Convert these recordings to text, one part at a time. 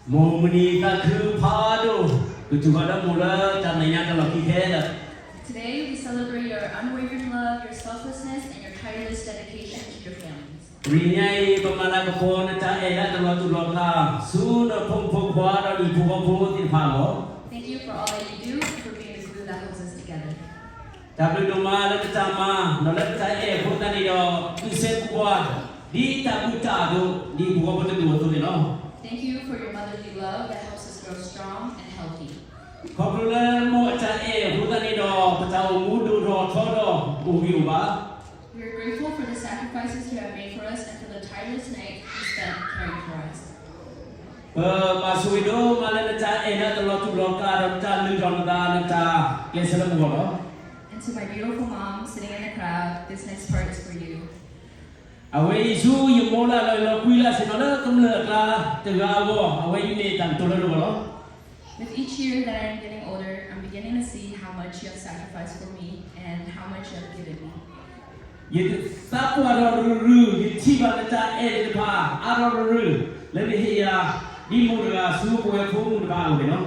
โมมนีก็คือพาดูคือจุดนั้นมูลจำในงานตลอดที่แท้เลย Today we celebrate your unwavering love, your selflessness, and your tireless dedication to your families. รีไงประมาณกระโปนจะเอละตลอดจุดลองลาสู้นะพงพงควาเราดีผู้พูดที่ผ่านหรอ Thank you for all that you do and for being the glue that holds us together. จับไปดูมาแล้วจะมาเราเล่นใจเอพูดกันนี่ดอกคือเซฟกว่าดีแต่ผู้จ่าดูดีผู้พูดจะดูตัวนี้เนาะ Thank you for your motherly love that helps us grow strong and healthy. ขอบคุณเลยโมจะเอพูดกันนี่ดอกพระเจ้ามูดูรอทอดอกอูวิวบ้า We are grateful for the sacrifices you have made for us and for the tireless night you spent caring for us. มาสวยดูมาเล่นใจเอนะตลอดจุดลองการเราจะลืมรอนดานะจ๊ะเกสรมุกเหรอ And to my beautiful mom sitting in the crowd, this next part is for you. เอาไว้สู้ยังโมละเราคุยละสิเนาะแล้วกำเนิดละจะกาวเอาไว้อยู่ในตันตัวเราดูเหรอ With each year that I am getting older, I'm beginning to see how much you have sacrificed for me and how much you have given me. ยินทราบว่าเรารู้ยินที่บ้านจะเอจะพาเรารู้แล้วนี่เฮียดีมูลละสู้ป่วยผู้มูลบ้าเลยเนาะ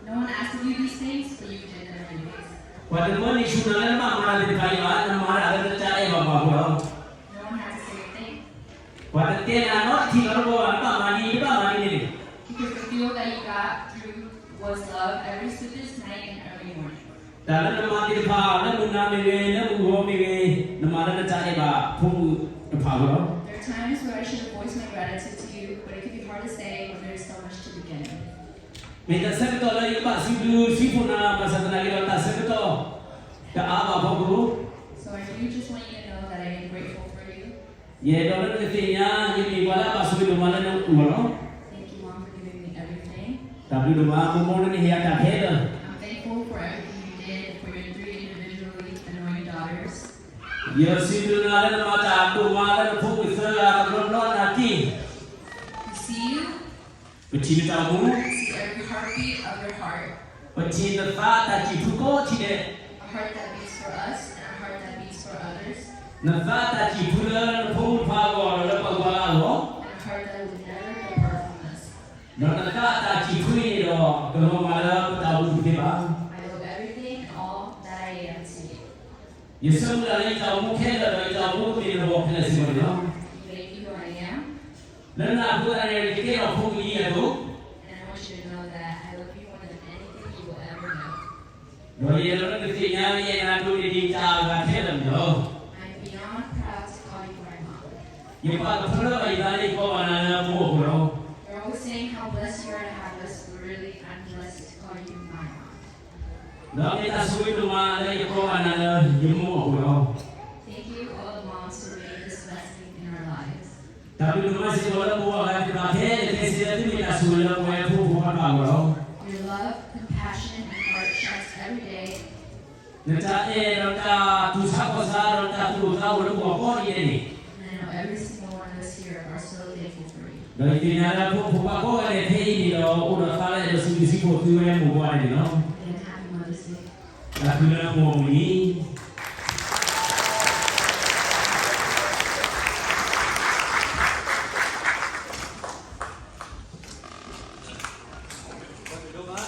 No one asked of you these things, but you did them anyways. วันนี้มันชุนอะไรมามาเลยใครมาน้ำมาอะไรจะเอบ้าบ้าเรา No one had to say a thing. วันนี้เตี้ยนะเนาะที่เราบอกว่าบ้ามานี่นี่ Because the fuel that you got through was love every sleepless night and every morning. แต่แล้วน้ำมาที่พาแล้วมุนน้ำไม่เวน้ำหัวไม่เวน้ำมาแล้วจะเอบ้าผู้พาเรา There are times where I should have voiced my gratitude to you, but it can be hard to say when there's so much to begin. มีแต่เสกตัวเลยบ้าสิบลูสิบุนาภาษาไทยเราแต่เสกตัวจะอาบ้าพอรู้ So I do just want you to know that I am grateful for you. เย่ตอนนั้นที่เนี่ยยังมีวันละบ้าสุดดูมาแล้วนั่งหัวเรา Thank you, Mom, for giving me everything. แต่ดูมามุมมองนี่เฮียจะเท่เลย I'm thankful for everything you did for your 3 individually annoying daughters. เยสิดูนาแล้วมาจากดูมาแล้วพูดเสือกับร้อนนักกี้ We see you, ปัจจิตามู we see every heartbeat of your heart. ปัจจิตฟ้าตาจิทุกโกทีเด A heart that beats for us and a heart that beats for others. นัฟ้าตาจิพูดแล้วพูดพากอนแล้วพากอนแล้ว And a heart that will never depart from us. นักตาจิคุยดอกกระมาแล้วตาบุญที่บ้าน I owe everything and all that I am to you. ยิ่งสมัยเรามุขเห็นเราจะมุขมีระบบให้สิ่งนี้เนาะ You made me who I am, แล้วน่าพูดอะไรที่เราพูดยี่ห้อ and I want you to know that I love you more than anything you will ever know. โดยเราต้องที่งานยังงานดูดีๆจ้ากันเท่านั้นเนาะ I'm beyond proud to call you my mom. ยิ่งพอเราพูดอะไรได้ก็วันนั้นมุขเรา You're always saying how blessed you are to have us, but really, I'm blessed to call you my mom. แล้วนี่ถ้าช่วยดูมาได้ก็วันนั้นยิ่งมุขเรา Thank you, all the moms who made this blessing in our lives. แต่ดูมาสิว่าเราบอกอะไรที่เราเห็นที่สิ่งที่มีแต่ช่วยเราไม่พูดพูดกันเรา Your love, compassion, and heart shines every day. นั่นจะเราจะทุกสักภาษาเราจะทุกเราเราบอกว่าอย่างนี้ And I know every single one of us here are so thankful for you. โดยที่เราพูดพูดว่าก็อะไรที่เราอุดมการณ์เราสิ่งที่พูดคือเรื่องหมู่บ้านนี่เนาะ And happy Mother's Day. และคือเรื่องหมู่นี้ Hãy subscribe cho kênh Ghiền Mì Gõ để không bỏ lỡ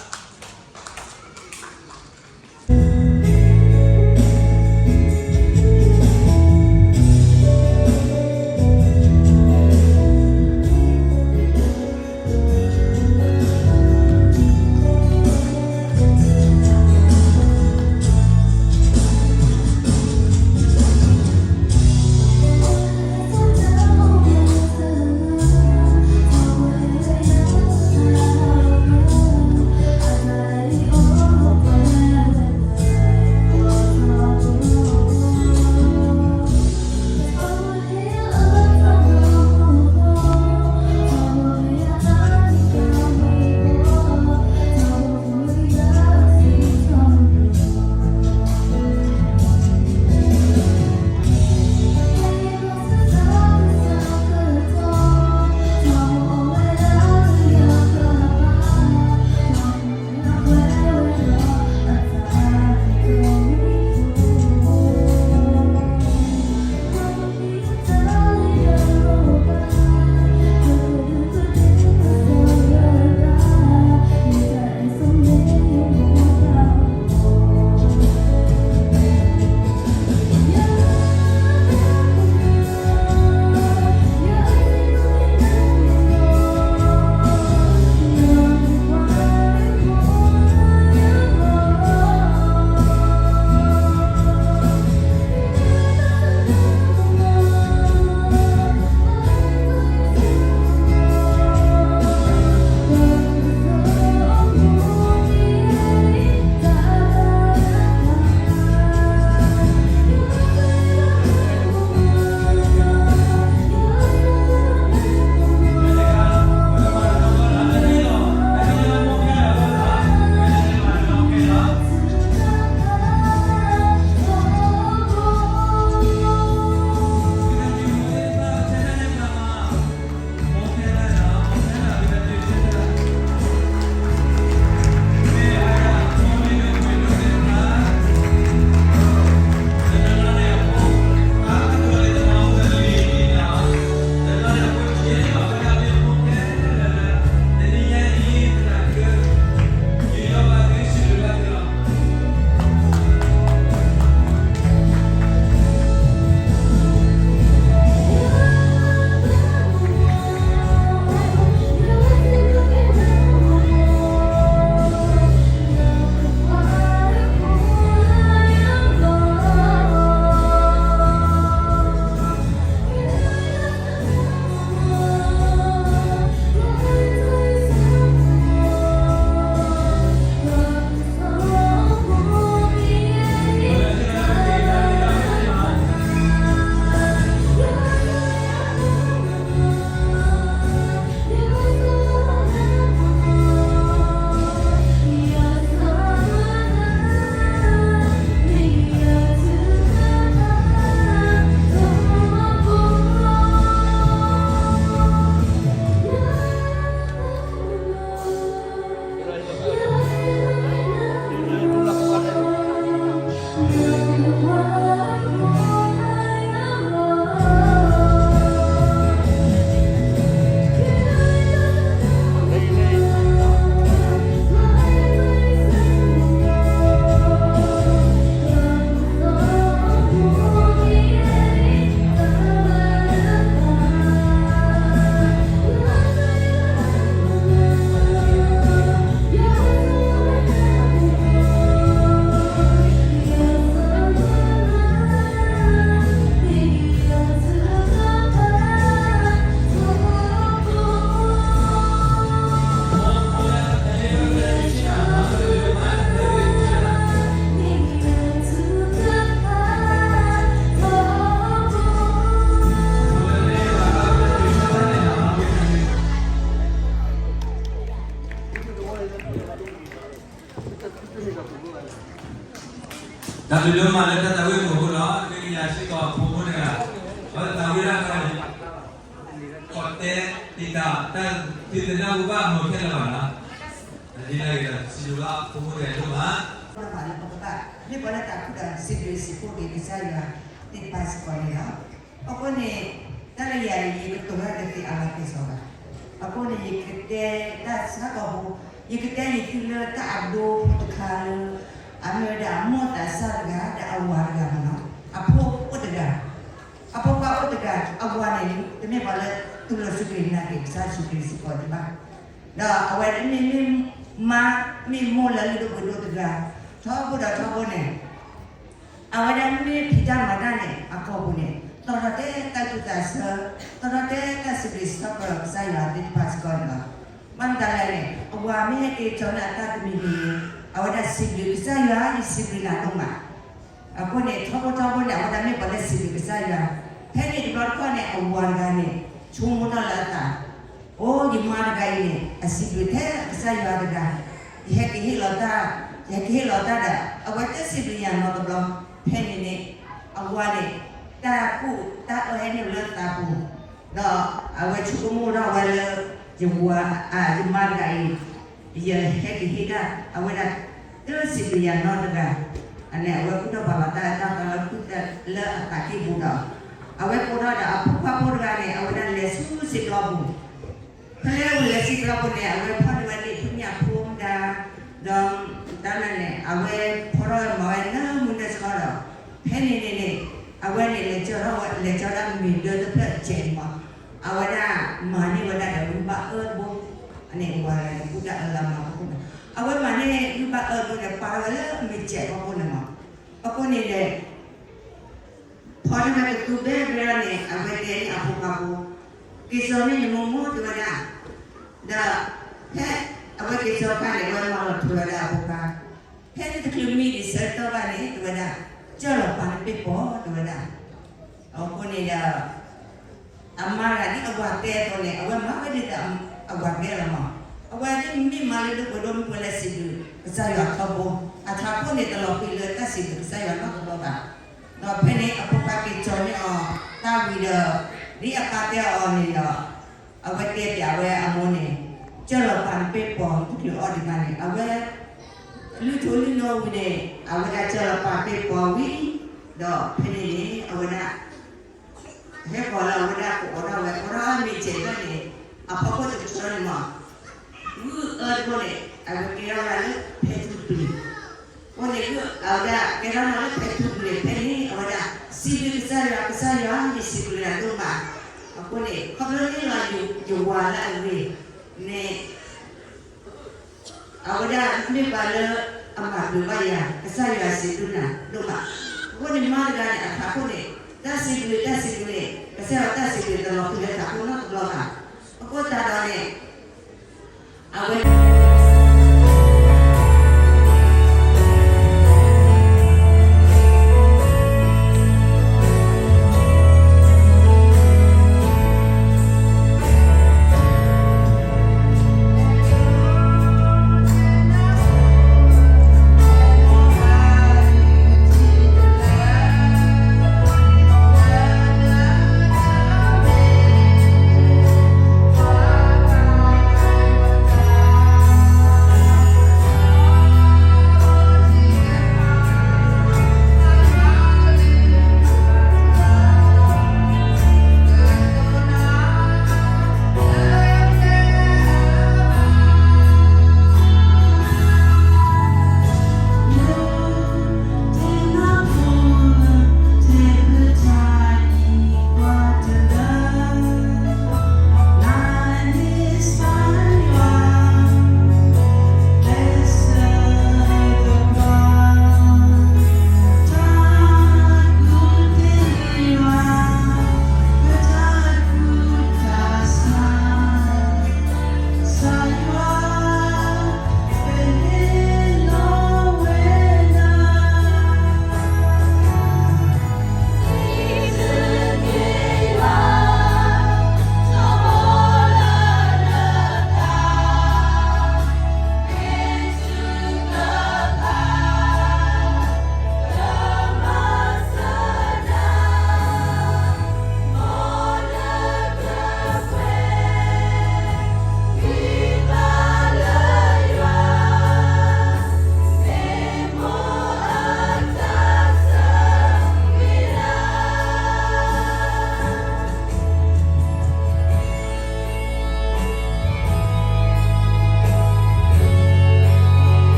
tapi dulu malah kita tahu yang mau lah, ini ya sih kau pun ya, kalau tahu ya kan, kote tidak, dan tidak nak ubah mungkin lah mana, jadi lagi sejumlah pun ya cuma. Ni boleh tak kuda sipu di saya di pas sekolah. Aku ni tak ada yang betul ada di alat kesolah. Aku ni kita tak satu, kita ni kira tak abdo tukar. Ame dah mau tak sarga, dah awal dah mana. Apa utega? Apa utega? Awal ni, ni boleh tulis sukri nanti, saya sukri sekolah bah. Dah awal ni ni mula itu berdoa. Tahu ni. Awal ni pijak mana ni? Aku ni. Torate tak sibris apa saya di pas sekolah. Mandala ni. Awal ni kita nak tak mini. Awal dah sibris saya, sibris nak rumah. Aku ni tahu ni awal ni boleh sibris saya. Hei di belakang ni awal ni. Cuma lata. Oh di mana gay ni? Sibris saya ada. Hei lata. Yang kita dah, awak tu sibuk yang nak belum, pen ini, awak ni, tak ni belum tahu, dah awak cukup murah awak jemua, jemar gay, ya kita, awak dah tu sibuk yang nak dah, ane awak tu bawa dah kalau tu le kaki budak, awak budak dah apa budak ni, awak dah lesu siklabu, kalau lesu siklabu ni, awak pada waktu punya pun dah tanah ni, awak pernah mahu na muda sekarang. Heni ni, awak ni lecera minda tu pun cema. Awak dah mana awak dah ubah bu, ni awak budak lama pun. Awak mana ubah bu ni parala micet apa nama? Apa ni deh? Pada waktu tu berani awak ni apa? Kisah ni mummu tu dah. Awak kisah kan awak mahu tu ada apa? Hei tu kelumi di serta bani tu ada, jalan pan pepo tu ada. Aku ni dah, amal lagi awak tu ni, awak mahu dia awak dia lama. Awak ni malu tu belum boleh sidu, saya tahu. Aku ni kalau pilih tak sidu, saya nak tahu tak. Tapi ni apa pakai contohnya, tahu dia kata ni awak dia awak amoni. Jalan pan pepo tu dia orang di mana? Awak lu tu lu no ni, awak dah jalan pan pepo wi, dah ni awak dah. Hei kalau awak dah orang ni cakap ni, apa kau tu cakap mah? Lu boleh, awak kira orang petu beli. Boleh lu awak dah kira orang petu beli. Ni awak dah sibuk saya ni sibuk dah rumah. Aku ni kalau ni lagi jual lagi. Ni awak dah ni bala amat berbayar saya situ nak rumah. Aku ni mana ni aku ni dah sibuk saya dah sibuk kalau kita tak nak belakang. Aku tak ada ni awak